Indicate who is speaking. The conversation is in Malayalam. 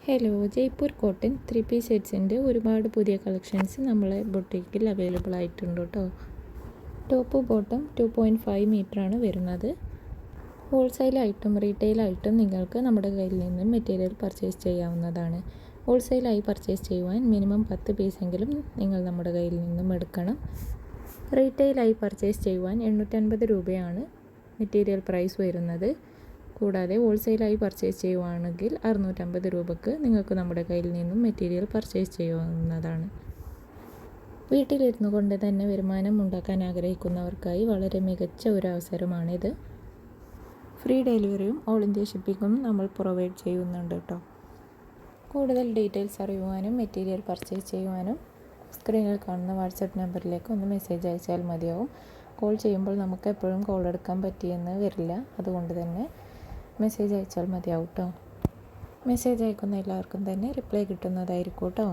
Speaker 1: ഹലോ, ജയ്പൂർ കോട്ടൺ 3 പീസ് സെറ്റ്സിൻ്റെ ഒരുപാട് പുതിയ കളക്ഷൻസ് നമ്മളെ ബൊട്ടീക്കിൽ അവൈലബിൾ ആയിട്ടുണ്ട് കേട്ടോ. ടോപ്പ് ബോട്ടം 2.5 മീറ്ററാണ് വരുന്നത്. ഹോൾസെയിലായിട്ടും റീറ്റെയിലായിട്ടും നിങ്ങൾക്ക് നമ്മുടെ കയ്യിൽ നിന്ന് മെറ്റീരിയൽ പർച്ചേസ് ചെയ്യാവുന്നതാണ്. ഹോൾസെയിലായി പർച്ചേസ് ചെയ്യുവാൻ മിനിമം 10 പീസെങ്കിലും നിങ്ങൾ നമ്മുടെ കയ്യിൽ നിന്നും എടുക്കണം. റീറ്റെയിലായി പർച്ചേസ് ചെയ്യുവാൻ 850 രൂപയാണ് മെറ്റീരിയൽ പ്രൈസ് വരുന്നത്. കൂടാതെ ഹോൾസെയിലായി പർച്ചേസ് ചെയ്യുവാണെങ്കിൽ 650 രൂപയ്ക്ക് നിങ്ങൾക്ക് നമ്മുടെ കയ്യിൽ നിന്നും മെറ്റീരിയൽ പർച്ചേസ് ചെയ്യാവുന്നതാണ്. വീട്ടിലിരുന്നു കൊണ്ട് തന്നെ വരുമാനം ഉണ്ടാക്കാൻ ആഗ്രഹിക്കുന്നവർക്കായി വളരെ മികച്ച ഒരു അവസരമാണിത്. ഫ്രീ ഡെലിവറിയും ഓൾ ഇന്ത്യ ഷിപ്പിങ്ങും നമ്മൾ പ്രൊവൈഡ് ചെയ്യുന്നുണ്ട് കേട്ടോ. കൂടുതൽ ഡീറ്റെയിൽസ് അറിയുവാനും മെറ്റീരിയൽ പർച്ചേസ് ചെയ്യുവാനും സ്ക്രീനിൽ കാണുന്ന വാട്സപ്പ് നമ്പറിലേക്ക് ഒന്ന് മെസ്സേജ് അയച്ചാൽ മതിയാവും. കോൾ ചെയ്യുമ്പോൾ നമുക്ക് എപ്പോഴും കോൾ എടുക്കാൻ പറ്റിയെന്ന് വരില്ല. അതുകൊണ്ട് തന്നെ മെസ്സേജ് അയച്ചാൽ മതിയാവും കേട്ടോ. മെസ്സേജ് അയക്കുന്ന എല്ലാവർക്കും തന്നെ റിപ്ലൈ കിട്ടുന്നതായിരിക്കും കേട്ടോ.